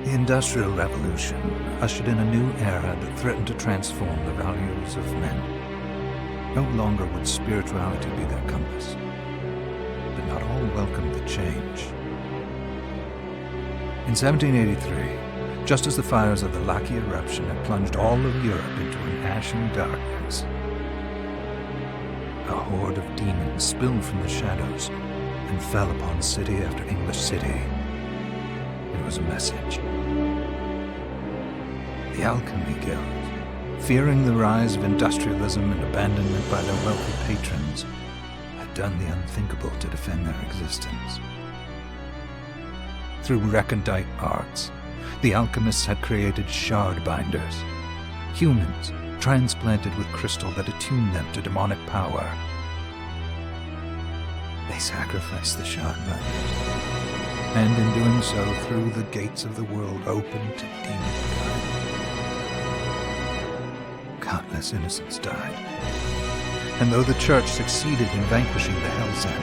The Industrial Revolution ushered in a new era that threatened to transform the values of men. No longer would spirituality be their compass, but not all welcomed the change. In 1783, just as the fires of the Laki eruption had plunged all of Europe into an ashen darkness, a horde of demons spilled from the shadows and fell upon city after English city. It was a message. The Alchemy Guild, fearing the rise of industrialism and abandonment by their wealthy patrons, had done the unthinkable to defend their existence. Through recondite arts, the alchemists had created shard binders, humans transplanted with crystal that attuned them to demonic power. They sacrificed the shard binders, and in doing so threw the gates of the world open to demonkind. Countless innocents died, and though the Church succeeded in vanquishing the Hell's End,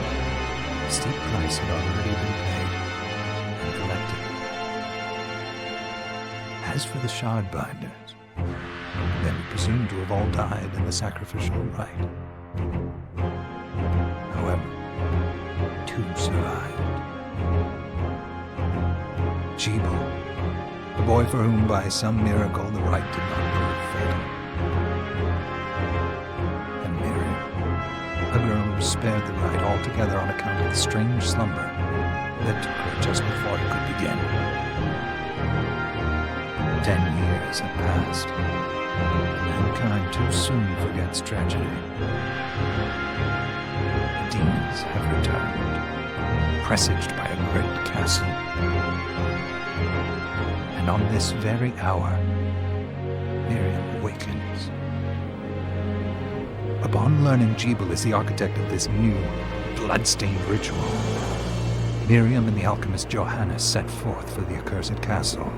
a steep price had already been paid and collected. As for the shard binders, they were presumed to have all died in the sacrificial rite. However, two survived. Jebel, the boy for whom by some miracle the rite did not prove fatal. And Miriam, a girl who was spared the rite altogether on account of the strange slumber that took her just before it could begin. 10 years have passed. Mankind too soon forgets tragedy. The demons have returned, presaged by a great castle. And on this very hour, Miriam awakens. Upon learning Jebel is the architect of this new, bloodstained ritual, Miriam and the alchemist Johannes set forth for the accursed castle.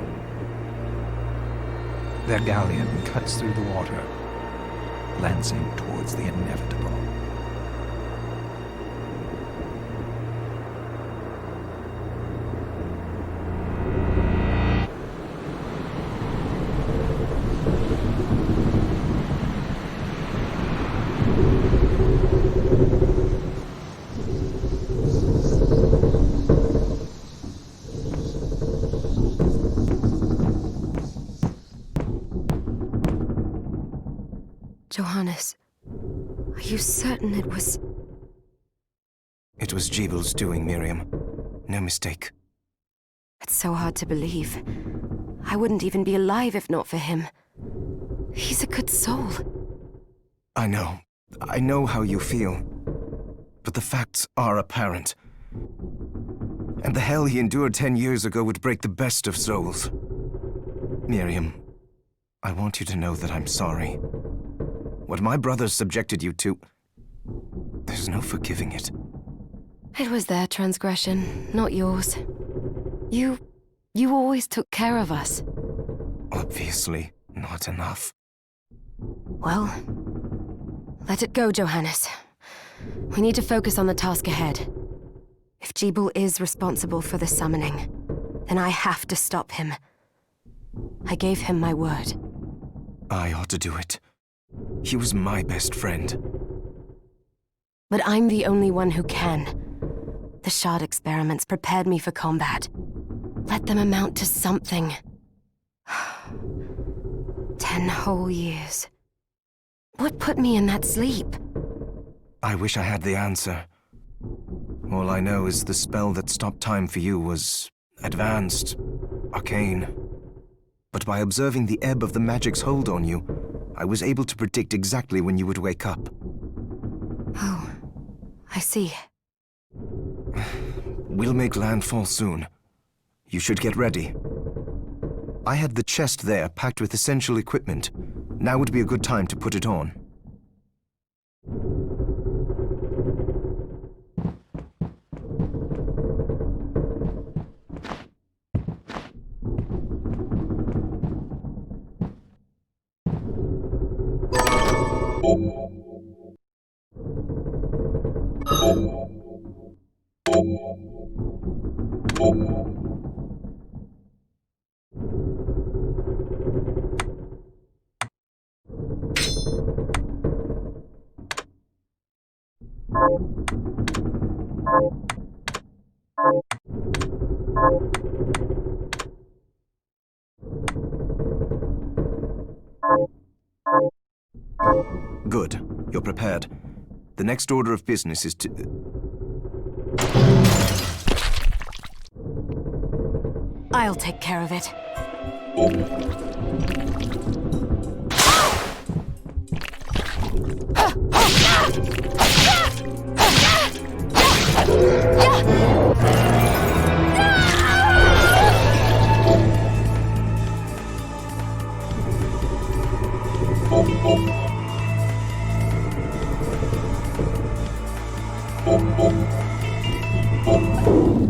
Their galleon cuts through the water, lancing towards the inevitable. Johannes, are you certain it was... It was Jebel's doing, Miriam. No mistake. It's so hard to believe. I wouldn't even be alive if not for him. He's a good soul. I know. I know how you feel. But the facts are apparent. And the hell he endured 10 years ago would break the best of souls. Miriam, I want you to know that I'm sorry. What my brothers subjected you to, there's no forgiving it. It was their transgression, not yours. You always took care of us. Obviously, not enough. Well, let it go, Johannes. We need to focus on the task ahead. If Jebel is responsible for the summoning, then I have to stop him. I gave him my word. I ought to do it. He was my best friend. But I'm the only one who can. The shard experiments prepared me for combat. Let them amount to something. 10 whole years. What put me in that sleep? I wish I had the answer. All I know is the spell that stopped time for you was advanced, arcane. But by observing the ebb of the magic's hold on you, I was able to predict exactly when you would wake up. Oh, I see. We'll make landfall soon. You should get ready. I had the chest there packed with essential equipment. Now would be a good time to put it on. Good. You're prepared. The next order of business is to... I'll take care of it.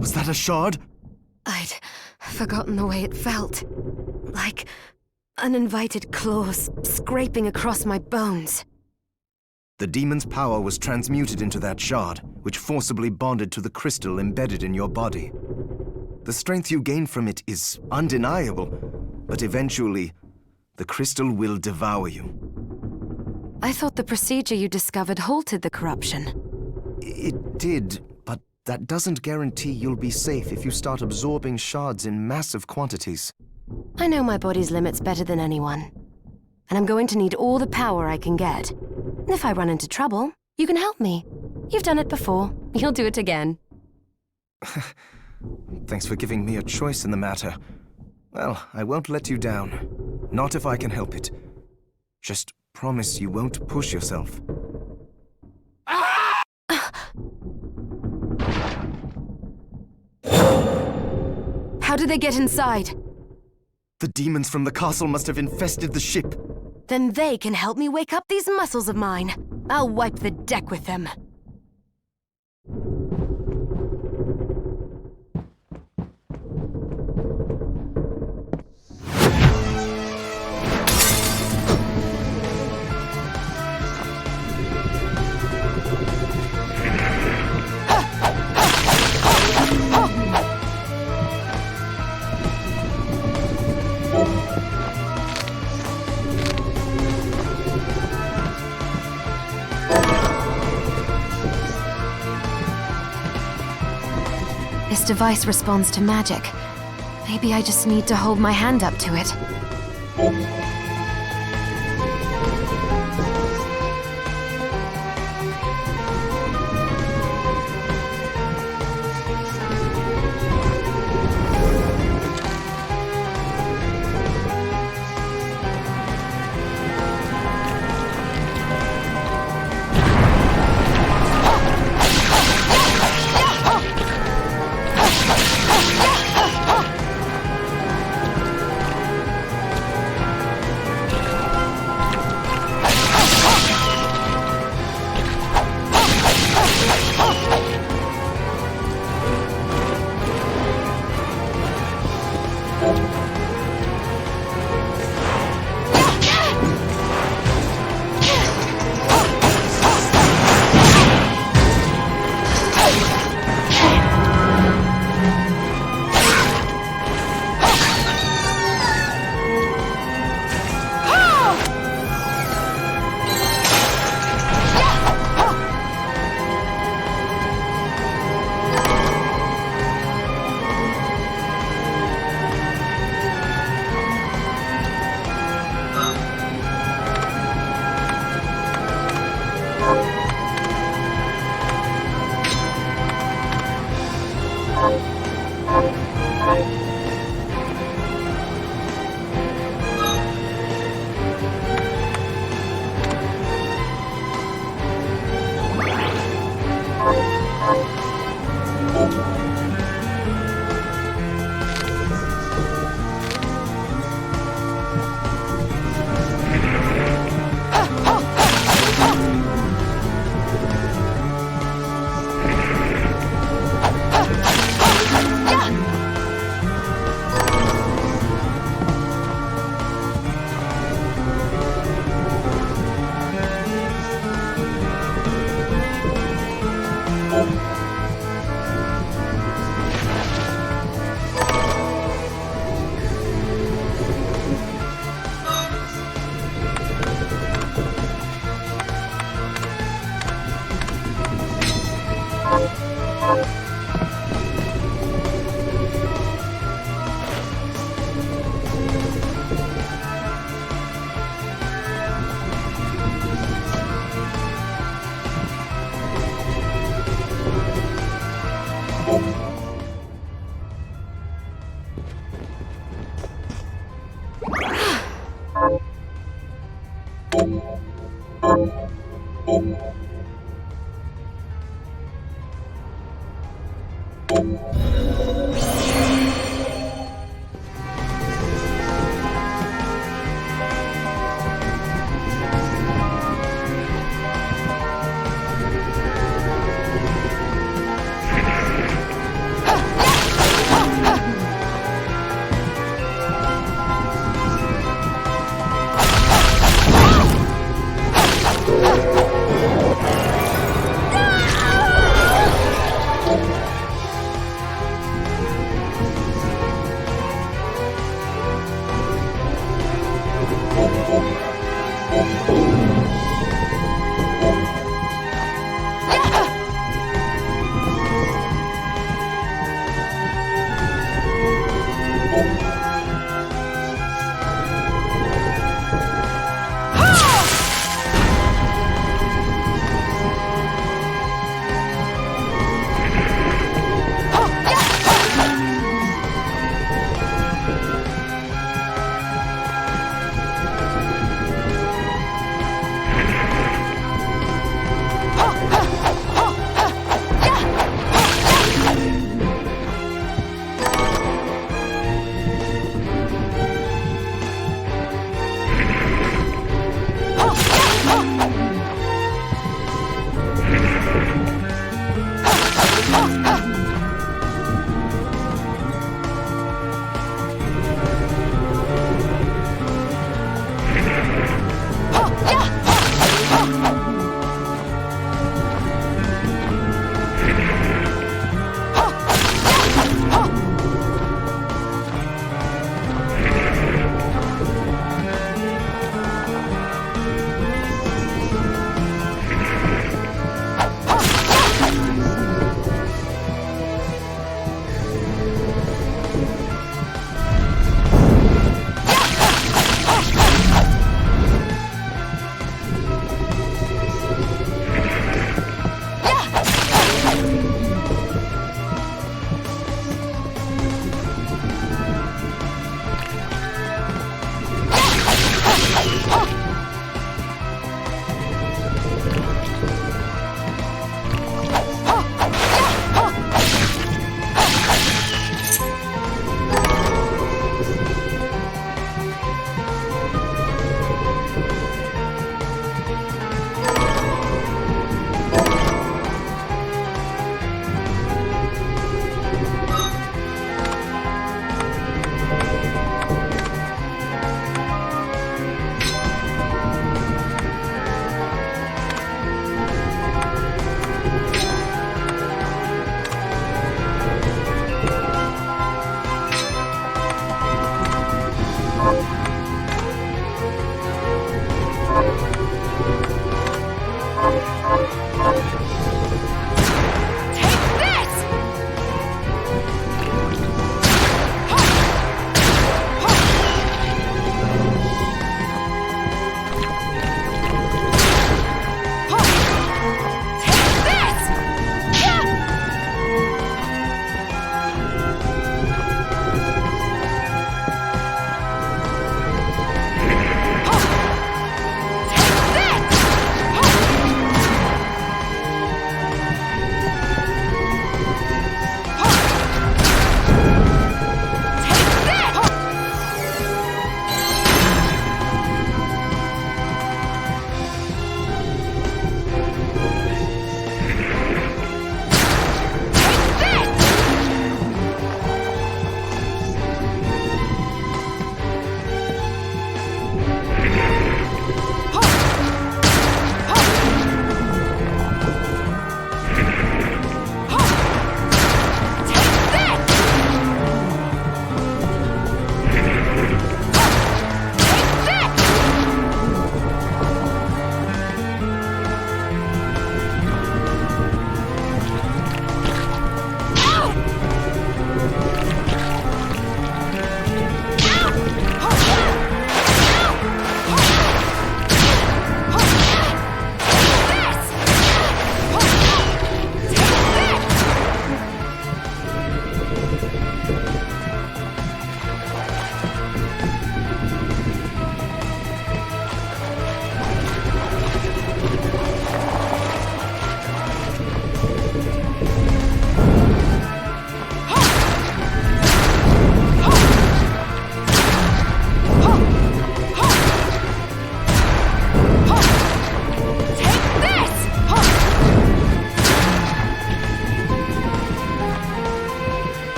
Was that a shard? I'd forgotten the way it felt. Like uninvited claws scraping across my bones. The demon's power was transmuted into that shard, which forcibly bonded to the crystal embedded in your body. The strength you gain from it is undeniable, but eventually, the crystal will devour you. I thought the procedure you discovered halted the corruption. It did, but that doesn't guarantee you'll be safe if you start absorbing shards in massive quantities. I know my body's limits better than anyone. And I'm going to need all the power I can get. And if I run into trouble, you can help me. You've done it before. You'll do it again. Thanks for giving me a choice in the matter. Well, I won't let you down. Not if I can help it. Just promise you won't push yourself. How did they get inside? The demons from the castle must have infested the ship. Then they can help me wake up these muscles of mine. I'll wipe the deck with them. This device responds to magic. Maybe I just need to hold my hand up to it.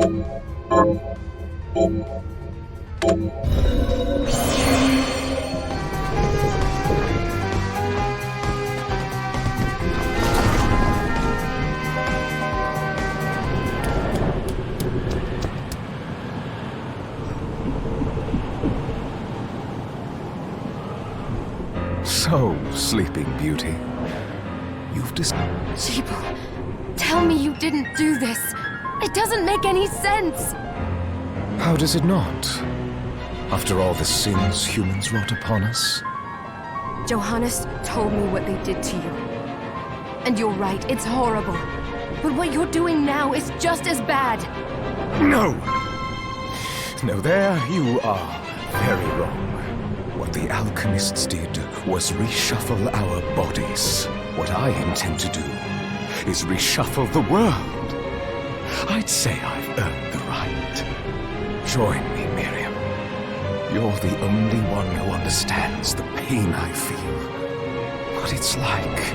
So, Sleeping Beauty, you've Jeeble, tell me you didn't do this. It doesn't make any sense. How does it not? After all the sins humans wrought upon us? Johannes told me what they did to you. And you're right, it's horrible. But what you're doing now is just as bad. No! No, there you are very wrong. What the alchemists did was reshuffle our bodies. What I intend to do is reshuffle the world. I'd say I've earned the right. Join me, Miriam. You're the only one who understands the pain I feel. What it's like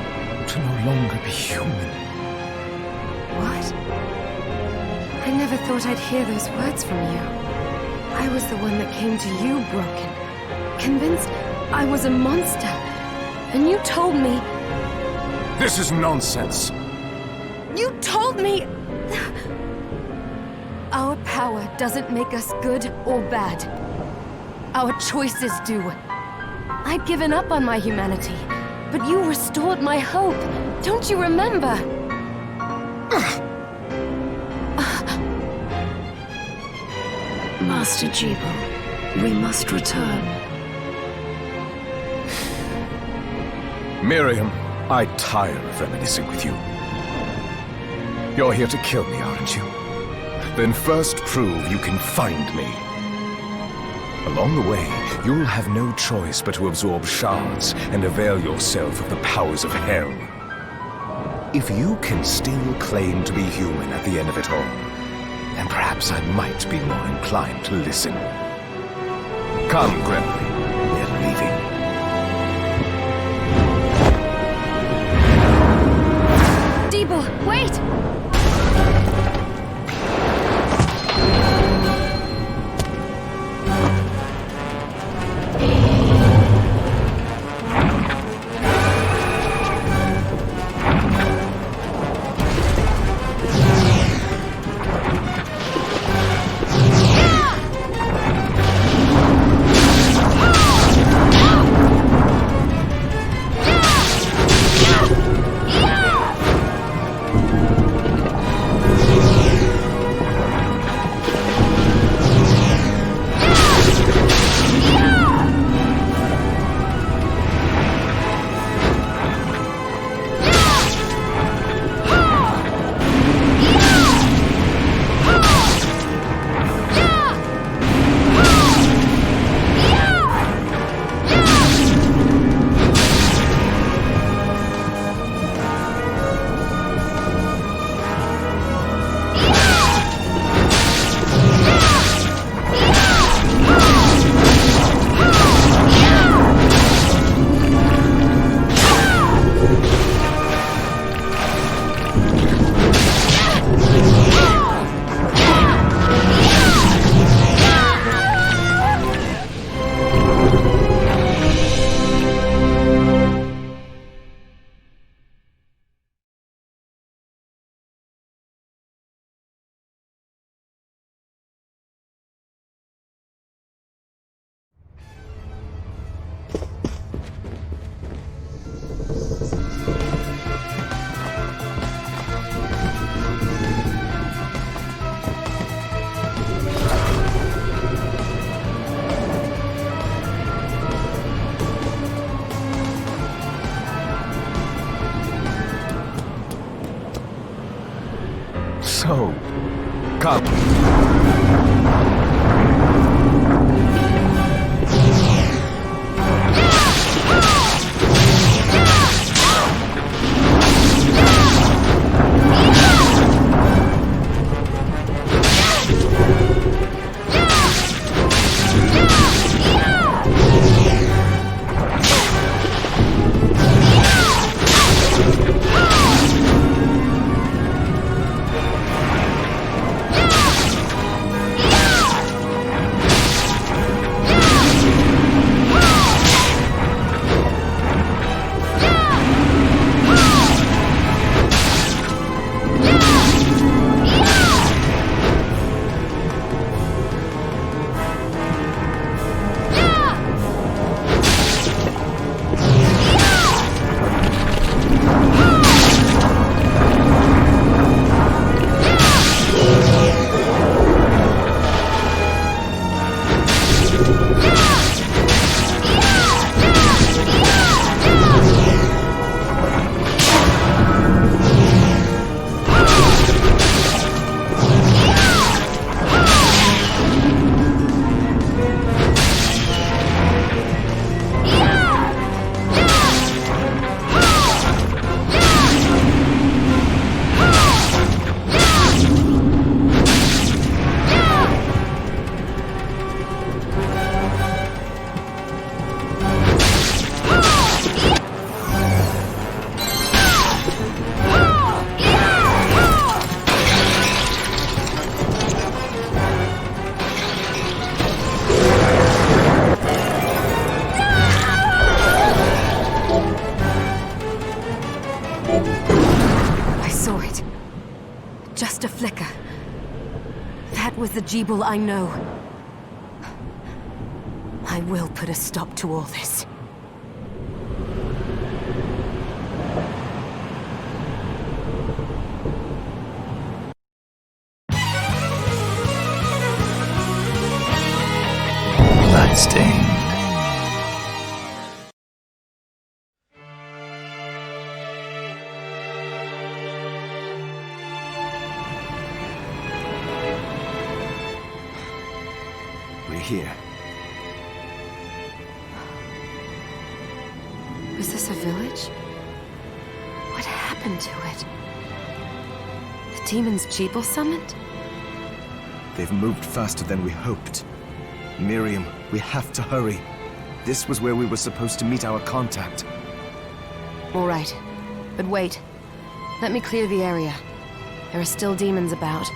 to no longer be human. What? I never thought I'd hear those words from you. I was the one that came to you broken, convinced I was a monster. And you told me... This is nonsense. You told me... Our power doesn't make us good or bad. Our choices do. I'd given up on my humanity, but you restored my hope. Don't you remember? Master Jeeble, we must return. Miriam, I tire of reminiscing with you. You're here to kill me, aren't you? Then first prove you can find me. Along the way, you'll have no choice but to absorb shards and avail yourself of the powers of hell. If you can still claim to be human at the end of it all, then perhaps I might be more inclined to listen. Come, Gregory. We're leaving. Jeeble, wait! So, come. That was the Jeeble I know. I will put a stop to all this. Bloodstained. We're here. Was this a village? What happened to it? The demons Jeeble summoned? They've moved faster than we hoped. Miriam, we have to hurry. This was where we were supposed to meet our contact. All right. But wait. Let me clear the area. There are still demons about.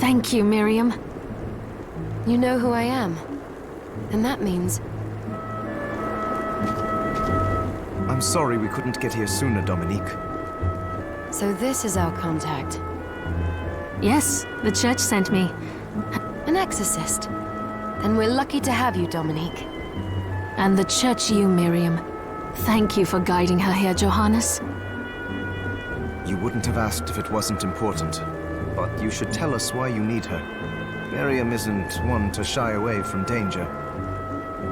Thank you, Miriam. You know who I am. And that means... I'm sorry we couldn't get here sooner, Dominique. So this is our contact. Yes, the church sent me. An exorcist. Then we're lucky to have you, Dominique. And the church you, Miriam. Thank you for guiding her here, Johannes. You wouldn't have asked if it wasn't important. But you should tell us why you need her. Miriam isn't one to shy away from danger.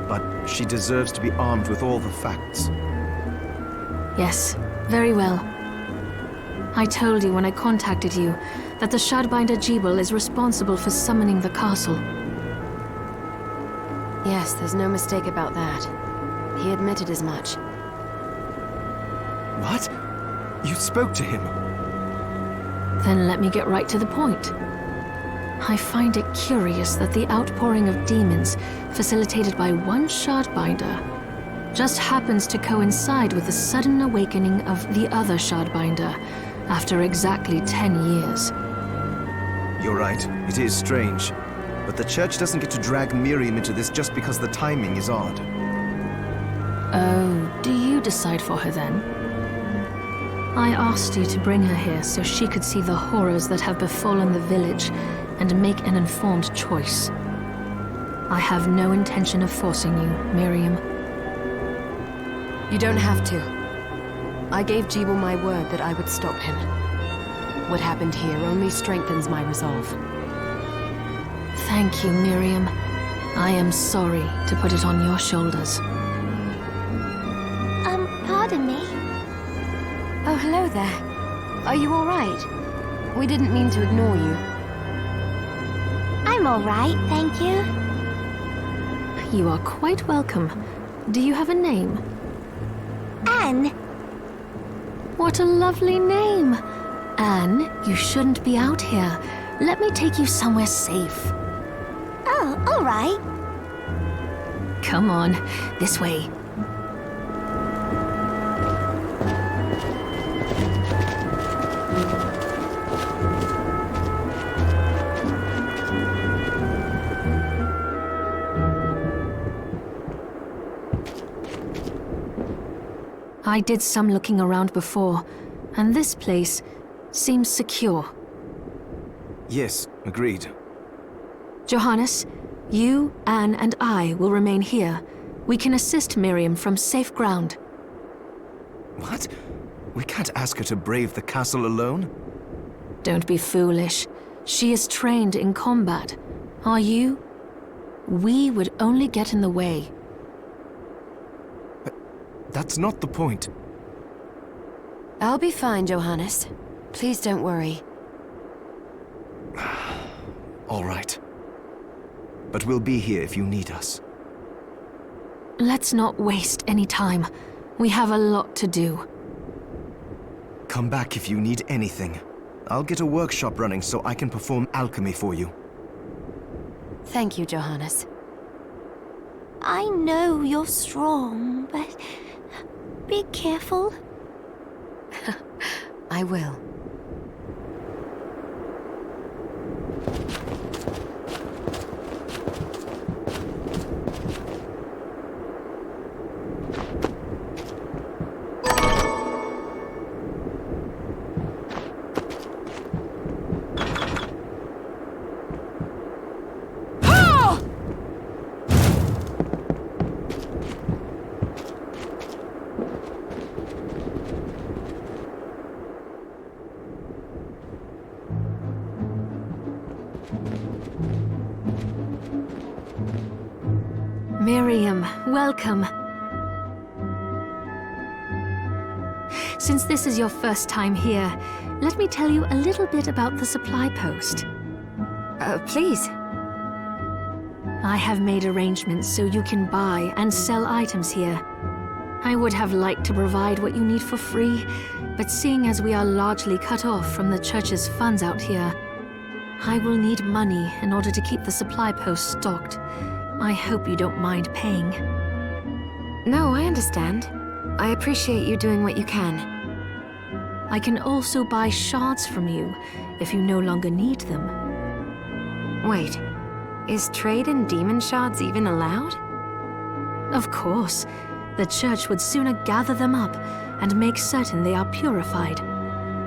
But she deserves to be armed with all the facts. Yes, very well. I told you when I contacted you that the Shardbinder Jeeble is responsible for summoning the castle. Yes, there's no mistake about that. He admitted as much. What? You spoke to him? Then let me get right to the point. I find it curious that the outpouring of demons, facilitated by one Shardbinder, just happens to coincide with the sudden awakening of the other Shardbinder after exactly 10 years. You're right, it is strange. But the church doesn't get to drag Miriam into this just because the timing is odd. Oh, do you decide for her then? I asked you to bring her here so she could see the horrors that have befallen the village and make an informed choice. I have no intention of forcing you, Miriam. You don't have to. I gave Jeeble my word that I would stop him. What happened here only strengthens my resolve. Thank you, Miriam. I am sorry to put it on your shoulders. Pardon me? Oh, hello there. Are you all right? We didn't mean to ignore you. I'm all right, thank you. You are quite welcome. Do you have a name? Anne. What a lovely name! Anne, you shouldn't be out here. Let me take you somewhere safe. Oh, all right. Come on, this way. I did some looking around before, and this place seems secure. Yes, agreed. Johannes, you, Anne, and I will remain here, We can assist Miriam from safe ground. What? We can't ask her to brave the castle alone? Don't be foolish. She is trained in combat. Are you? We would only get in the way. That's not the point. I'll be fine, Johannes. Please don't worry. All right. But we'll be here if you need us. Let's not waste any time. We have a lot to do. Come back if you need anything. I'll get a workshop running so I can perform alchemy for you. Thank you, Johannes. I know you're strong, but be careful. I will. Miriam, welcome. Since this is your first time here, let me tell you a little bit about the supply post. Please. I have made arrangements so you can buy and sell items here. I would have liked to provide what you need for free, but seeing as we are largely cut off from the church's funds out here, I will need money in order to keep the supply post stocked. I hope you don't mind paying. No, I understand. I appreciate you doing what you can. I can also buy shards from you if you no longer need them. Wait, is trade in demon shards even allowed? Of course. The church would sooner gather them up and make certain they are purified.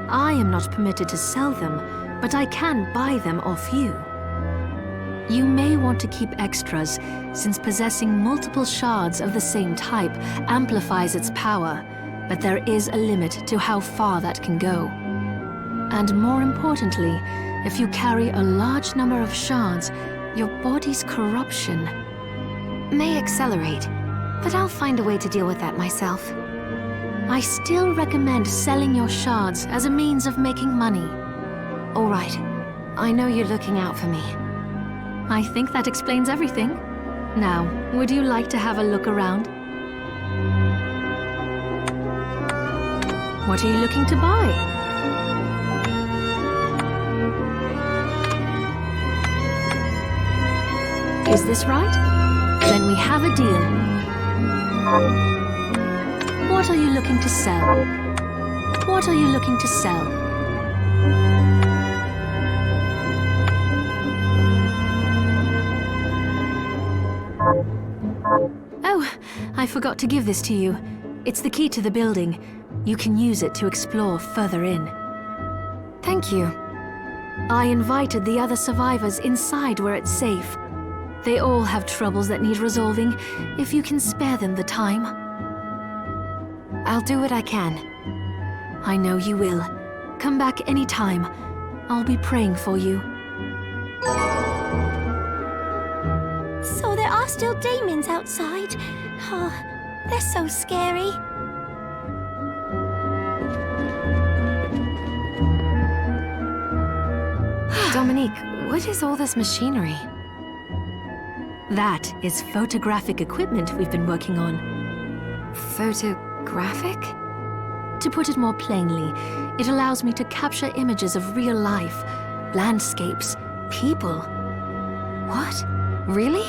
I am not permitted to sell them, but I can buy them off you. You may want to keep extras, since possessing multiple shards of the same type amplifies its power, but there is a limit to how far that can go. And more importantly, if you carry a large number of shards, your body's corruption May accelerate, but I'll find a way to deal with that myself. I still recommend selling your shards as a means of making money. All right. I know you're looking out for me. I think that explains everything. Now, would you like to have a look around? What are you looking to buy? Is this right? Then we have a deal. What are you looking to sell? What are you looking to sell? Oh, I forgot to give this to you. It's the key to the building. You can use it to explore further in. Thank you. I invited the other survivors inside where it's safe. They all have troubles that need resolving, if you can spare them the time. I'll do what I can. I know you will. Come back anytime. I'll be praying for you. So there are still demons outside. Oh, they're so scary. Dominique, what is all this machinery? That is photographic equipment we've been working on. Photographic? To put it more plainly, it allows me to capture images of real life, landscapes, people. What? Really?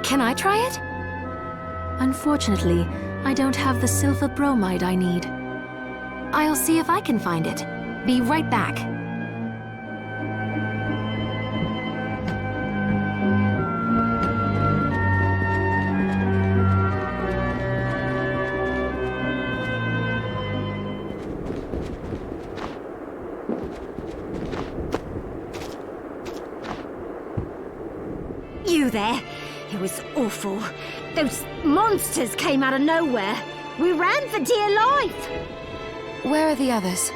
Can I try it? Unfortunately, I don't have the silver bromide I need. I'll see if I can find it. Be right back. You there. It was awful. Those monsters came out of nowhere. We ran for dear life. Where are the others?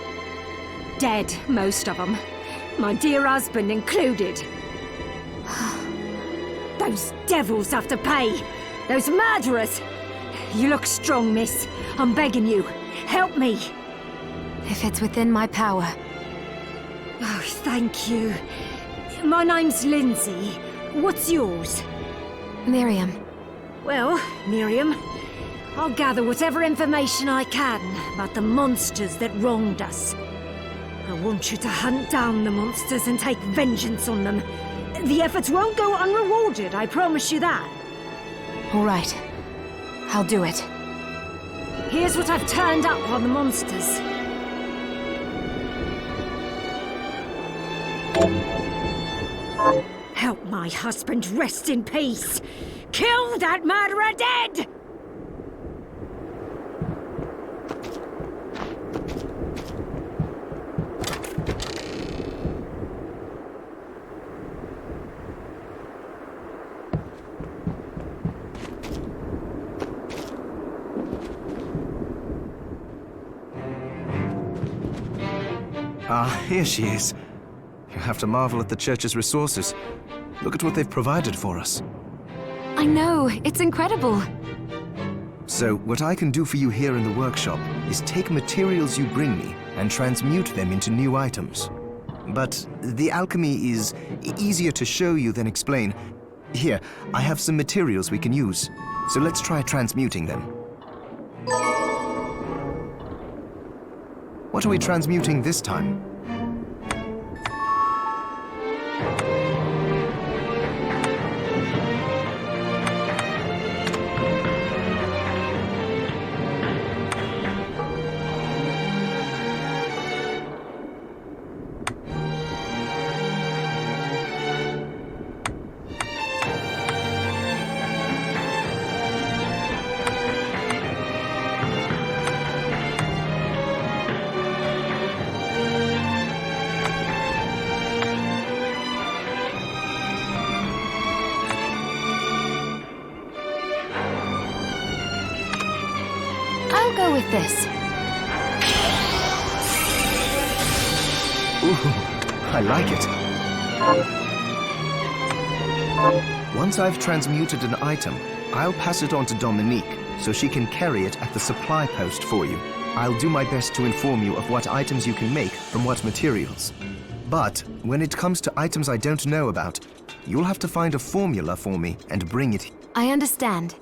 Dead, most of them. My dear husband included. Those devils have to pay. Those murderers. You look strong, miss. I'm begging you. Help me. If it's within my power. Oh, thank you. My name's Lindsay. What's yours? Miriam. Well, Miriam, I'll gather whatever information I can about the monsters that wronged us. I want you to hunt down the monsters and take vengeance on them. The efforts won't go unrewarded, I promise you that. All right. I'll do it. Here's what I've turned up on the monsters. Help my husband rest in peace. Kill that murderer dead! Ah, here she is. You have to marvel at the church's resources. Look at what they've provided for us. I know, it's incredible. So, what I can do for you here in the workshop is take materials you bring me and transmute them into new items. But the alchemy is easier to show you than explain. Here, I have some materials we can use, so let's try transmuting them. What are we transmuting this time? I'll go with this. Ooh, I like it. Once I've transmuted an item, I'll pass it on to Dominique, so she can carry it at the supply post for you. I'll do my best to inform you of what items you can make from what materials. But when it comes to items I don't know about, you'll have to find a formula for me and bring it. I understand.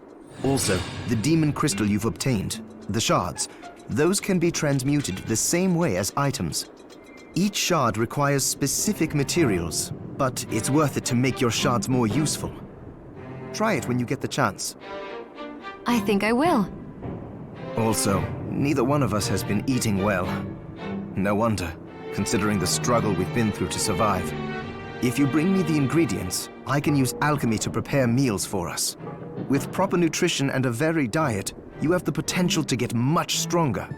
Also, the demon crystal you've obtained, the shards, those can be transmuted the same way as items. Each shard requires specific materials, but it's worth it to make your shards more useful. Try it when you get the chance. I think I will. Also, neither one of us has been eating well. No wonder, considering the struggle we've been through to survive. If you bring me the ingredients, I can use alchemy to prepare meals for us. With proper nutrition and a varied diet, you have the potential to get much stronger.